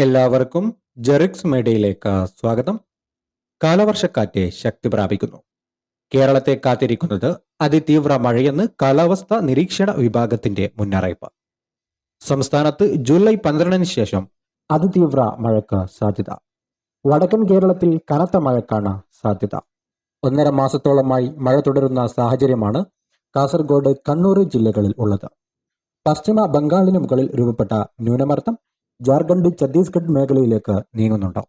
എല്ലാവർക്കും ജെറിക്സ് മീഡിയയിലേക്ക് സ്വാഗതം. കാലവർഷക്കാറ്റ് ശക്തി പ്രാപിക്കുന്നു. കേരളത്തെ കാത്തിരിക്കുന്നത് അതിതീവ്ര മഴയെന്ന് കാലാവസ്ഥാ നിരീക്ഷണ വിഭാഗത്തിന്റെ മുന്നറിയിപ്പ്. സംസ്ഥാനത്ത് ജൂലൈ 12 ശേഷം അതിതീവ്ര മഴയ്ക്ക് സാധ്യത. വടക്കൻ കേരളത്തിൽ കനത്ത മഴയ്ക്കാണ് സാധ്യത. 1.5 മാസത്തോളമായി മഴ തുടരുന്ന സാഹചര്യമാണ് കാസർഗോഡ്, കണ്ണൂർ ജില്ലകളിൽ ഉള്ളത്. പശ്ചിമ ബംഗാളിന് മുകളിൽ രൂപപ്പെട്ട ന്യൂനമർദ്ദം ജാർഖണ്ഡ്, ഛത്തീസ്ഗഡ് മേഖലയിലേക്ക് നീങ്ങുന്നുണ്ട്.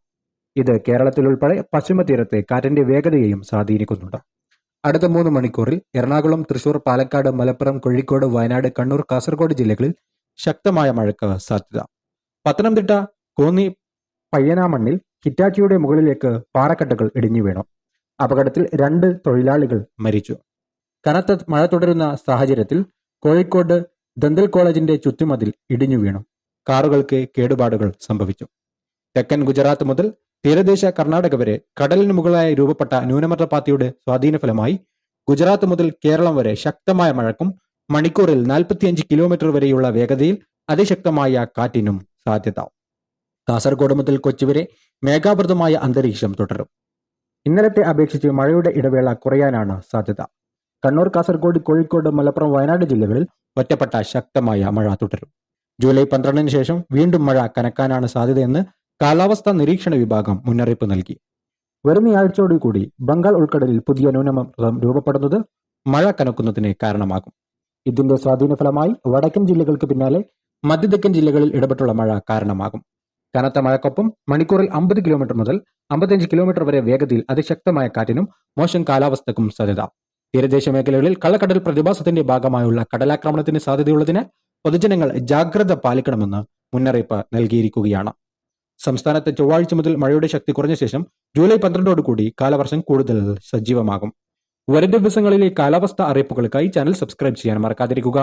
ഇത് കേരളത്തിലുൾപ്പെടെ പശ്ചിമ തീരത്തെ കാറ്റിന്റെ വേഗതയെയും സ്വാധീനിക്കുന്നുണ്ട്. അടുത്ത 3 മണിക്കൂറിൽ എറണാകുളം, തൃശൂർ, പാലക്കാട്, മലപ്പുറം, കോഴിക്കോട്, വയനാട്, കണ്ണൂർ, കാസർഗോഡ് ജില്ലകളിൽ ശക്തമായ മഴയ്ക്ക് സാധ്യത. പത്തനംതിട്ട, കോന്നി, പയ്യനാമണ്ണിൽ ഹിറ്റാച്ചിയുടെ മുകളിലേക്ക് പാറക്കെട്ടുകൾ ഇടിഞ്ഞു വീണു. അപകടത്തിൽ 2 തൊഴിലാളികൾ മരിച്ചു. കനത്ത മഴ തുടരുന്ന സാഹചര്യത്തിൽ കോഴിക്കോട് ദന്തൽ കോളേജിന്റെ ചുറ്റുമതിൽ ഇടിഞ്ഞു വീണു. കാറുകൾക്ക് കേടുപാടുകൾ സംഭവിച്ചു. തെക്കൻ ഗുജറാത്ത് മുതൽ തീരദേശ കർണാടക വരെ കടലിന് മുകളിലായി രൂപപ്പെട്ട ന്യൂനമർദ്ദപാത്തിയുടെ സ്വാധീന ഫലമായി ഗുജറാത്ത് മുതൽ കേരളം വരെ ശക്തമായ മഴയ്ക്കും മണിക്കൂറിൽ 45 കിലോമീറ്റർ വരെയുള്ള വേഗതയിൽ അതിശക്തമായ കാറ്റിനും സാധ്യത. കാസർഗോഡ് മുതൽ കൊച്ചി വരെ മേഘാവൃതമായ അന്തരീക്ഷം തുടരും. ഇന്നലത്തെ അപേക്ഷിച്ച് മഴയുടെ ഇടവേള കുറയാനാണ് സാധ്യത. കണ്ണൂർ, കാസർഗോഡ്, കോഴിക്കോട്, മലപ്പുറം, വയനാട് ജില്ലകളിൽ ഒറ്റപ്പെട്ട ശക്തമായ മഴ തുടരും. ജൂലൈ 12 ശേഷം വീണ്ടും മഴ കനക്കാനാണ് സാധ്യതയെന്ന് കാലാവസ്ഥാ നിരീക്ഷണ വിഭാഗം മുന്നറിയിപ്പ് നൽകി. വരുന്നയാഴ്ചയോടുകൂടി ബംഗാൾ ഉൾക്കടലിൽ പുതിയ ന്യൂനമർദ്ദം രൂപപ്പെടുന്നത് മഴ കനക്കുന്നതിന് കാരണമാകും. ഇതിന്റെ സ്വാധീന ഫലമായി വടക്കൻ ജില്ലകൾക്ക് പിന്നാലെ മധ്യതെക്കൻ ജില്ലകളിൽ ഇടപെട്ടുള്ള മഴ കാരണമാകും. കനത്ത മഴക്കൊപ്പം മണിക്കൂറിൽ 50 കിലോമീറ്റർ മുതൽ 55 കിലോമീറ്റർ വരെ വേഗതയിൽ അതിശക്തമായ കാറ്റിനും മോശം കാലാവസ്ഥക്കും സാധ്യത. തീരദേശ മേഖലകളിൽ കള്ളക്കടൽ പ്രതിഭാസത്തിന്റെ ഭാഗമായുള്ള കടലാക്രമണത്തിന് സാധ്യതയുള്ളതിനാൽ പൊതുജനങ്ങൾ ജാഗ്രത പാലിക്കണമെന്ന് മുന്നറിയിപ്പ് നൽകിയിരിക്കുകയാണ്. സംസ്ഥാനത്ത് ചൊവ്വാഴ്ച മുതൽ മഴയുടെ ശക്തി കുറഞ്ഞ ശേഷം ജൂലൈ 12 കാലവർഷം കൂടുതൽ സജീവമാകും. വരും ദിവസങ്ങളിലെ കാലാവസ്ഥാ അറിയിപ്പുകൾക്കായി ചാനൽ സബ്സ്ക്രൈബ് ചെയ്യാൻ മറക്കാതിരിക്കുക.